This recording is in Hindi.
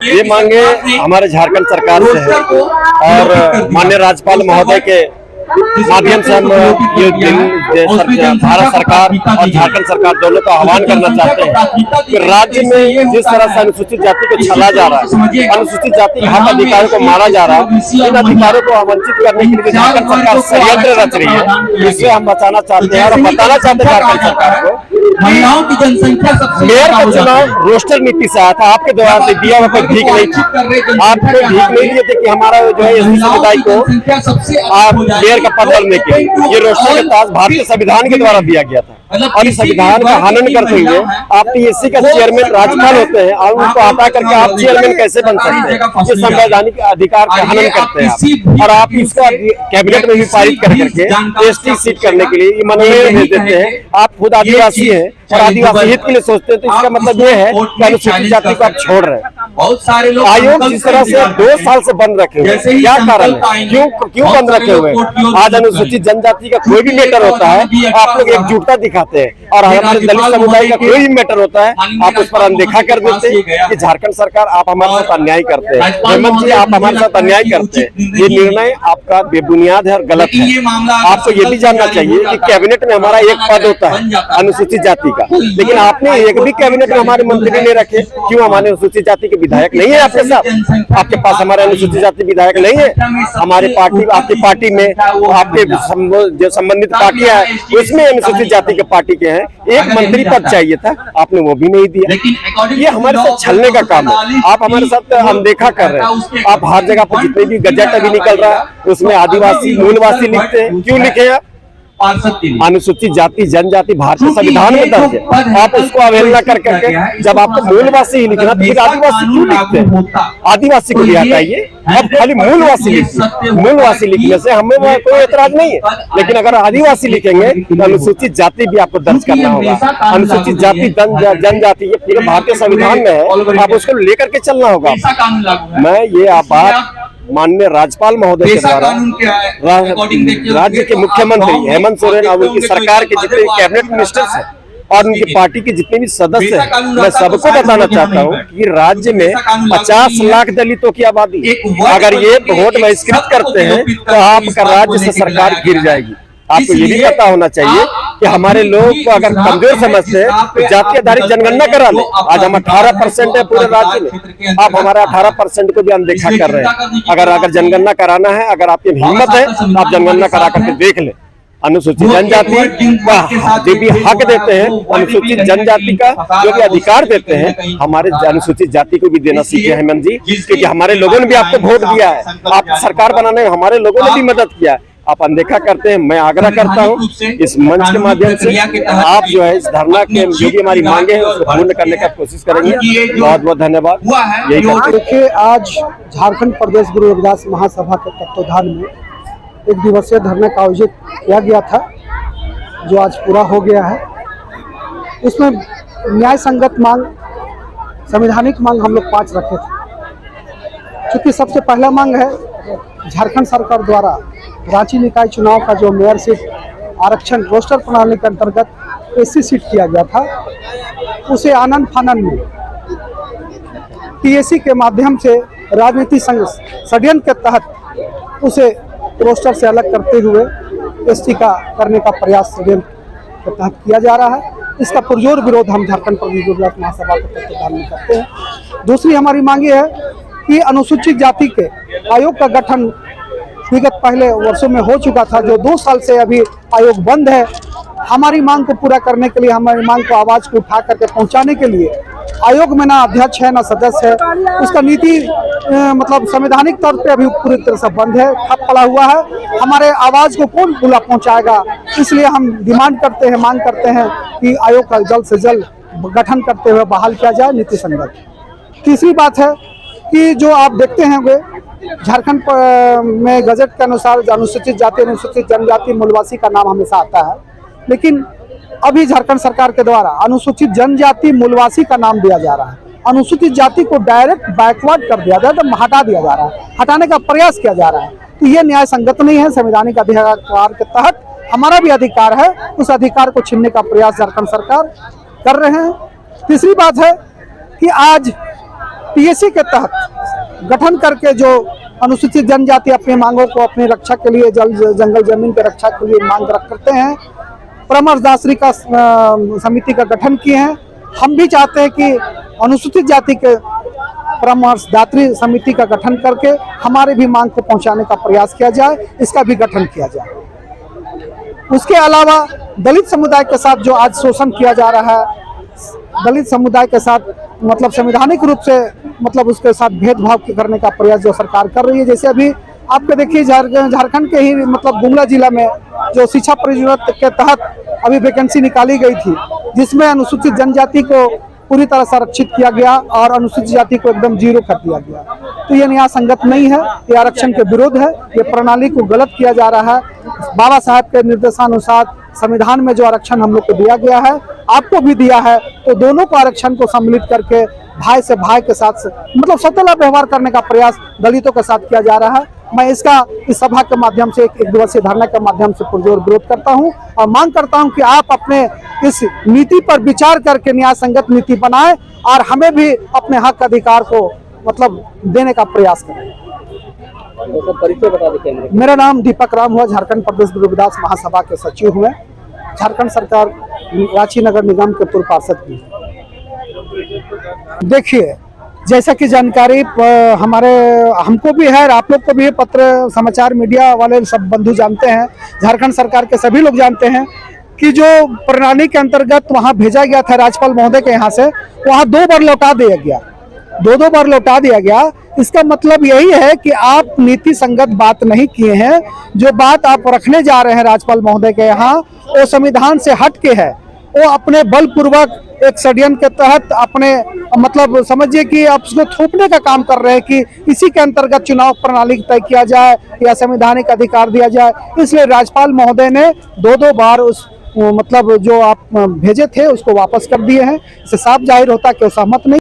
ये मांगे हमारे झारखंड सरकार से है और माननीय राज्यपाल महोदय के माध्यम से हम ये भारत सरकार और झारखंड सरकार दोनों का आह्वान करना चाहते हैं कि राज्य में जिस तरह से अनुसूचित जाति को छला जा रहा है, अनुसूचित जाति के हक अधिकारों को मारा जा रहा है, इन अधिकारों को वंचित करने के लिए झारखंड सरकार षड्यंत्र रच रही है। इससे हम बचाना चाहते हैं और बताना चाहते हैं झारखंड सरकार को महिलाओं की जनसंख्या सबसे मेयर का चुनाव रोस्टर नीति से आया था, आपके द्वारा से दिया हुआ कोई भीख नहीं थी। आपको भीख नहीं दिए थे कि हमारा जो है एससी समुदाय को आप मेयर का पद बनने के लिए ये रोस्टर के तहत भारतीय संविधान के द्वारा दिया गया था और इस संविधान का हनन करते हुए आप एससी का चेयरमैन राज्यपाल होते हैं और उनको हटा करके आप चेयरमैन कैसे बन सकते हैं? ये संवैधानिक अधिकार का हनन करते हैं और आप इसका कैबिनेट में भी पारित कर करके एसटी सीट करने के लिए मनोनयन भेज देते हैं। आप खुद आदिवासी हैं और आदिवासी हित के लिए सोचते हैं, तो इसका मतलब ये है कि अनुसूचित जाति को आप छोड़ रहे हैं। बहुत सारे लोग आयोग जिस तरह से 2 साल से बंद रखे हुए हैं, क्या कारण है, क्यों बंद रखे हुए हैं? आज अनुसूचित जनजाति का कोई भी मैटर होता है आप लोग एकजुटता दिखाते हैं और हमारे दलित समुदाय का कोई भी मैटर होता है आप उस पर अनदेखा कर देते हैं कि झारखंड सरकार आप हमारे साथ अन्याय करते हैं, हेमंत जी आप हमारे साथ अन्याय करते हैं। ये निर्णय आपका बेबुनियाद है और गलत है। आपको ये भी जानना चाहिए कि कैबिनेट में हमारा एक पद होता है अनुसूचित जाति का, लेकिन आपने एक भी कैबिनेट में हमारे मंत्री नहीं रखे। क्यों? हमारे अनुसूचित जाति के विधायक नहीं है आपके साथ, आपके पास हमारे अनुसूचित जाति विधायक नहीं है। हमारे पार्टी, आपकी पार्टी में आपके जो संबंधित पार्टियां है उसमें अनुसूचित जाति के पार्टी के हैं, एक मंत्री पद चाहिए था, आपने वो भी नहीं दिया। ये हमारे साथ छलने का काम है। आप हमारे साथ अनदेखा कर रहे हैं। आप हर जगह पर जितने भी गजट अभी निकल रहा है उसमें आदिवासी मूलवासी लिखते हैं। क्यों लिखे आप? अनुसूचित जाति जनजाति भारतीय संविधान में दर्ज है, आप उसको अवहेलना कर करके जब आपको मूलवासी ही लिखना तो फिर आदिवासी क्यों लिखते हैं? आदिवासी को भी हटाइए, अब खाली मूलवासी लिखिए। मूलवासी लिखने से हमें कोई एतराज नहीं है, लेकिन अगर आदिवासी लिखेंगे तो अनुसूचित जाति भी आपको दर्ज करना होगा। अनुसूचित जाति जनजाति ये पूरे भारतीय संविधान में है, आप उसको लेकर के चलना होगा। मैं ये बात माननीय राज्यपाल महोदय के द्वारा राज्य के मुख्यमंत्री हेमंत सोरेन और उनकी सरकार के जितने कैबिनेट मिनिस्टर्स हैं और उनकी पार्टी के जितने भी सदस्य हैं, मैं सबको बताना चाहता हूं कि राज्य में 50 लाख दलितों की आबादी, अगर ये वोट बहिष्कृत करते हैं तो आपका राज्य से सरकार गिर जाएगी। आपको ये भी पता होना चाहिए कि हमारे लोग को अगर कमजोर समझते हैं तो जाति आधारित जनगणना करा ले। आज हम 18% है पूरे राज्य में, आप हमारा 18% को भी अनदेखा कर रहे हैं। अगर जनगणना कराना है, अगर आपकी हिम्मत है तो आप जनगणना करा करके देख ले। अनुसूचित जनजाति का जो भी हक देते हैं, अनुसूचित जनजाति का जो भी अधिकार देते हैं, हमारे अनुसूचित जाति को भी देना सीखे हेमंत जी, क्योंकि हमारे लोगों ने भी आपको वोट दिया है, आप सरकार बनाने में हमारे लोगों ने भी मदद किया है, आप अनदेखा करते हैं। मैं आग्रह करता हूं इस मंच के माध्यम से आप जो है इस धरना के जो भी हमारी मांगे हैं उसको पूर्ण करने का कोशिश करेंगे। बहुत बहुत धन्यवाद। यही देखिए, आज झारखंड प्रदेश गुरु रविदास महासभा के तत्वाधान में एक दिवसीय धरना का आयोजित किया गया था, जो आज पूरा हो गया है। इसमें न्याय संगत मांग, संवैधानिक मांग हम लोग 5 रखे थे। चूँकि सबसे पहला मांग है झारखंड सरकार द्वारा रांची निकाय चुनाव का जो मेयर सीट आरक्षण रोस्टर प्रणाली के अंतर्गत एससी सीट किया गया था, उसे आनंद फानन में टीएसी के माध्यम से राजनीति षड्यंत्र के तहत उसे रोस्टर से अलग करते हुए एसटी का करने का प्रयास षड्यंत्र के तहत किया जा रहा है। इसका पुरजोर विरोध हम झारखंड प्रदेश गुरु रविदास महासभा के तत्वाधान में करते हैं। दूसरी हमारी मांग है कि अनुसूचित जाति के आयोग का गठन विगत पहले वर्षों में हो चुका था, जो 2 साल से अभी आयोग बंद है। हमारी मांग को पूरा करने के लिए, हमारी मांग को आवाज को उठा करके पहुंचाने के लिए आयोग में ना अध्यक्ष है ना सदस्य है, उसका नीति मतलब संवैधानिक तौर पे अभी पूरी तरह से बंद है, ठप पड़ा हुआ है। हमारे आवाज को कौन पूरा पहुंचाएगा? इसलिए हम डिमांड करते हैं, मांग करते हैं कि आयोग का जल्द से जल्द गठन करते हुए बहाल किया जाए नीति संगत। तीसरी बात है कि जो आप देखते हैं झारखंड में गजट के अनुसार अनुसूचित जाति, अनुसूचित जनजाति, मूलवासी का नाम हमेशा आता है, लेकिन अभी झारखंड सरकार के द्वारा अनुसूचित जनजाति मूलवासी का नाम दिया जा रहा है। अनुसूचित जाति को डायरेक्ट बैकवर्ड कर दिया जा रहा है, हटा दिया जा रहा है, हटाने का प्रयास किया जा रहा है। तो ये न्याय संगत नहीं है। संवैधानिक अधिकार के तहत हमारा भी अधिकार है, उस अधिकार को छीनने का प्रयास झारखंड सरकार कर रहे हैं। तीसरी बात है कि आज पीएसी के तहत गठन करके जो अनुसूचित जनजाति अपनी मांगों को अपनी रक्षा के लिए जंगल जमीन की रक्षा के लिए मांग करते हैं, परामर्शदात्री का समिति का गठन किए हैं। हम भी चाहते हैं कि अनुसूचित जाति के परामर्शदात्री समिति का गठन करके हमारे भी मांग को पहुंचाने का प्रयास किया जाए, इसका भी गठन किया जाए। उसके अलावा दलित समुदाय के साथ जो आज शोषण किया जा रहा है, दलित समुदाय के साथ मतलब संवैधानिक रूप से मतलब उसके साथ भेदभाव करने का प्रयास जो सरकार कर रही है। जैसे अभी आपके देखिए झारखंड के ही मतलब गुमला जिला में जो शिक्षा परियोजना के तहत अभी वैकेंसी निकाली गई थी, जिसमें अनुसूचित जनजाति को पूरी तरह से आरक्षित किया गया और अनुसूचित जाति को एकदम जीरो कर दिया गया। तो ये न्याय संगत नहीं है, ये आरक्षण के विरोध है, ये प्रणाली को गलत किया जा रहा है। बाबा साहब के निर्देशानुसार संविधान में जो आरक्षण हम लोग को दिया गया है, आपको भी दिया है, तो दोनों को आरक्षण को सम्मिलित करके भाई से भाई के साथ मतलब सतला व्यवहार करने का प्रयास दलितों के साथ किया जा रहा है। मैं इसका इस सभा के माध्यम से एक दिवसीय धरना के माध्यम से पुरजोर विरोध करता हूं और मांग करता हूं कि आप अपने इस नीति पर विचार करके न्याय संगत नीति बनाएं और हमें भी अपने हक अधिकार को मतलब देने का प्रयास करें। परिचय बता दें। मेरा नाम दीपक राम हुआ, झारखंड प्रदेश विरोधास महासभा के सचिव हुए, झारखंड सरकार रांची नगर निगम के पूर्व पार्षद भी। देखिए, जैसा कि जानकारी हमको भी है और आप लोग को भी, पत्र समाचार मीडिया वाले सब बंधु जानते हैं, झारखंड सरकार के सभी लोग जानते हैं कि जो प्रणाली के अंतर्गत वहां भेजा गया था राज्यपाल महोदय के यहाँ से, वहां 2 बार लौटा दिया गया, 2 बार लौटा दिया गया। इसका मतलब यही है कि आप नीति संगत बात नहीं किए हैं। जो बात आप रखने जा रहे हैं राज्यपाल महोदय के यहाँ, वो संविधान से हट के है। वो अपने बलपूर्वक एक षड्यंत्र के तहत अपने मतलब समझिए कि आप उसको थोपने का काम कर रहे हैं कि इसी के अंतर्गत चुनाव प्रणाली तय किया जाए या संवैधानिक अधिकार दिया जाए। इसलिए राज्यपाल महोदय ने 2 बार उस मतलब जो आप भेजे थे उसको वापस कर दिए हैं। इससे साफ जाहिर होता है कि वो सहमत नहीं